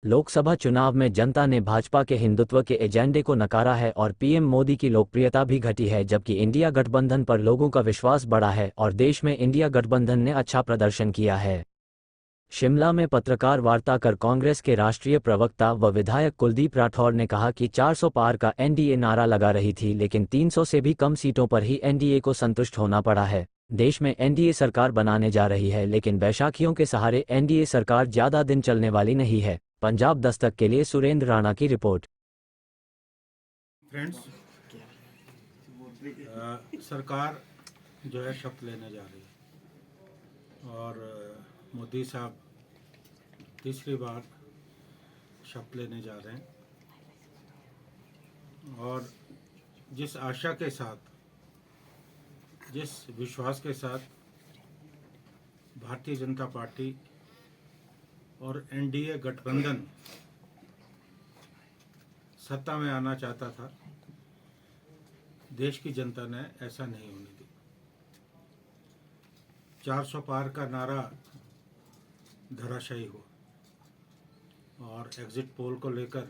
लोकसभा चुनाव में जनता ने भाजपा के हिंदुत्व के एजेंडे को नकारा है और पीएम मोदी की लोकप्रियता भी घटी है, जबकि इंडिया गठबंधन पर लोगों का विश्वास बढ़ा है और देश में इंडिया गठबंधन ने अच्छा प्रदर्शन किया है। शिमला में पत्रकार वार्ता कर कांग्रेस के राष्ट्रीय प्रवक्ता व विधायक कुलदीप राठौर ने कहा कि 400 पार का एनडीए नारा लगा रही थी, लेकिन 300 से भी कम सीटों पर ही एनडीए को संतुष्ट होना पड़ा है। देश में एनडीए सरकार बनाने जा रही है, लेकिन बैसाखियों के सहारे एनडीए सरकार ज्यादा दिन चलने वाली नहीं है। पंजाब दस्तक के लिए सुरेंद्र राणा की रिपोर्ट। फ्रेंड्स, सरकार जो है शपथ लेने जा रही है और मोदी साहब तीसरी बार शपथ लेने जा रहे हैं और जिस आशा के साथ, जिस विश्वास के साथ भारतीय जनता पार्टी और एनडीए गठबंधन सत्ता में आना चाहता था, देश की जनता ने ऐसा नहीं होने दी। 400 पार का नारा धराशायी हुआ और एग्जिट पोल को लेकर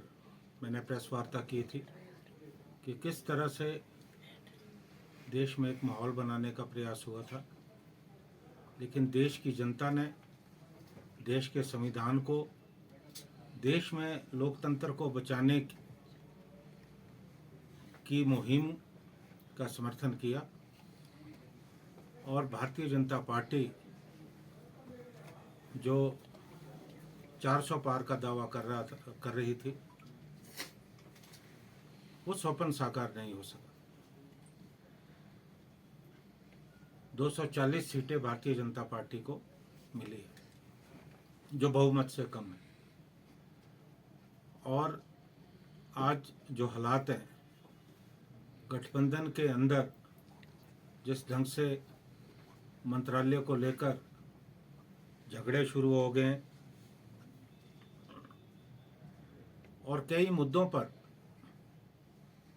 मैंने प्रेस वार्ता की थी कि किस तरह से देश में एक माहौल बनाने का प्रयास हुआ था, लेकिन देश की जनता ने देश के संविधान को, देश में लोकतंत्र को बचाने की मुहिम का समर्थन किया और भारतीय जनता पार्टी जो 400 पार का दावा कर रही थी, वो स्वप्न साकार नहीं हो सका। 240 सीटें भारतीय जनता पार्टी को मिली है, जो बहुमत से कम है। और आज जो हालात हैं, गठबंधन के अंदर जिस ढंग से मंत्रालय को लेकर झगड़े शुरू हो गए और कई मुद्दों पर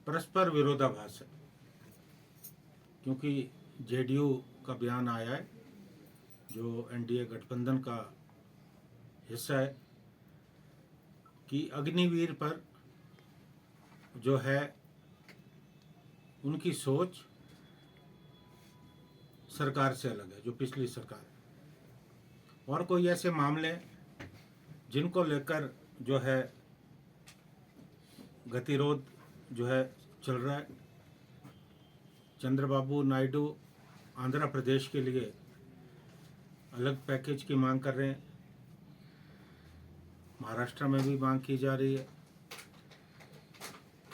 परस्पर विरोधाभास है, क्योंकि जेडीयू का बयान आया है जो एनडीए गठबंधन का हिस्सा है कि अग्निवीर पर जो है उनकी सोच सरकार से अलग है, जो पिछली सरकार है। और कोई ऐसे मामले जिनको लेकर जो है गतिरोध जो है चल रहा है। चंद्रबाबू नायडू आंध्र प्रदेश के लिए अलग पैकेज की मांग कर रहे हैं, महाराष्ट्र में भी मांग की जा रही है।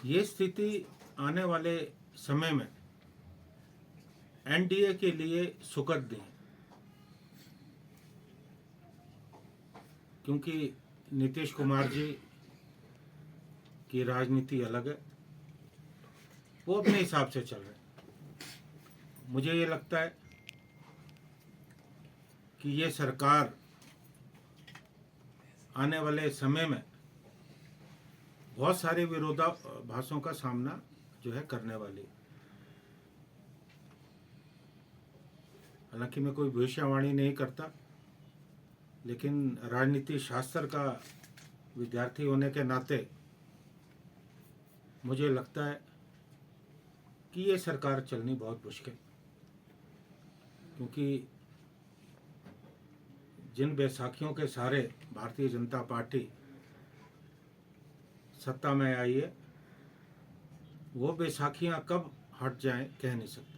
ये स्थिति आने वाले समय में एनडीए के लिए सुखद नहीं, क्योंकि नीतीश कुमार जी की राजनीति अलग है, वो अपने हिसाब से चल रहे हैं। मुझे ये लगता है कि ये सरकार आने वाले समय में बहुत सारे विरोधाभासों का सामना जो है करने वाली है। हालांकि मैं कोई भविष्यवाणी नहीं करता, लेकिन राजनीति शास्त्र का विद्यार्थी होने के नाते मुझे लगता है कि ये सरकार चलनी बहुत मुश्किल, क्योंकि जिन बैसाखियों के सहारे भारतीय जनता पार्टी सत्ता में आई है, वो बैसाखियां कब हट जाएं कह नहीं सकते।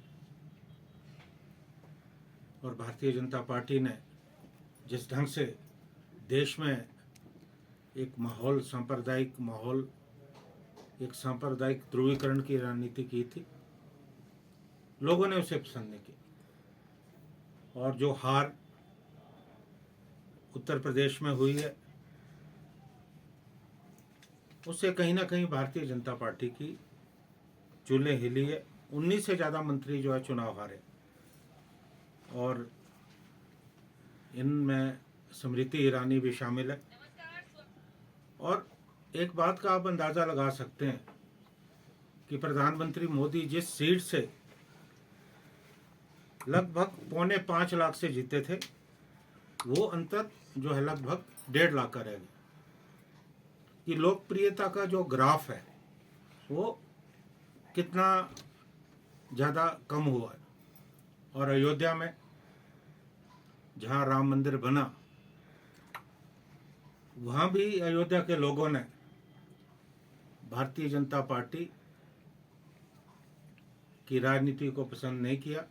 और भारतीय जनता पार्टी ने जिस ढंग से देश में एक माहौल, सांप्रदायिक माहौल, एक सांप्रदायिक ध्रुवीकरण की रणनीति की थी, लोगों ने उसे पसंद नहीं की। और जो हार उत्तर प्रदेश में हुई है, उससे कहीं ना कहीं भारतीय जनता पार्टी की चूल्हे हिली है। 19 से ज़्यादा मंत्री जो है चुनाव हारे और इनमें स्मृति ईरानी भी शामिल है। और एक बात का आप अंदाज़ा लगा सकते हैं कि प्रधानमंत्री मोदी जिस सीट से लगभग 4.25 लाख से जीते थे, वो अंतर जो है लगभग 1.5 लाख का रह गया। कि लोकप्रियता का जो ग्राफ है वो कितना ज़्यादा कम हुआ है। और अयोध्या में जहाँ राम मंदिर बना, वहाँ भी अयोध्या के लोगों ने भारतीय जनता पार्टी की राजनीति को पसंद नहीं किया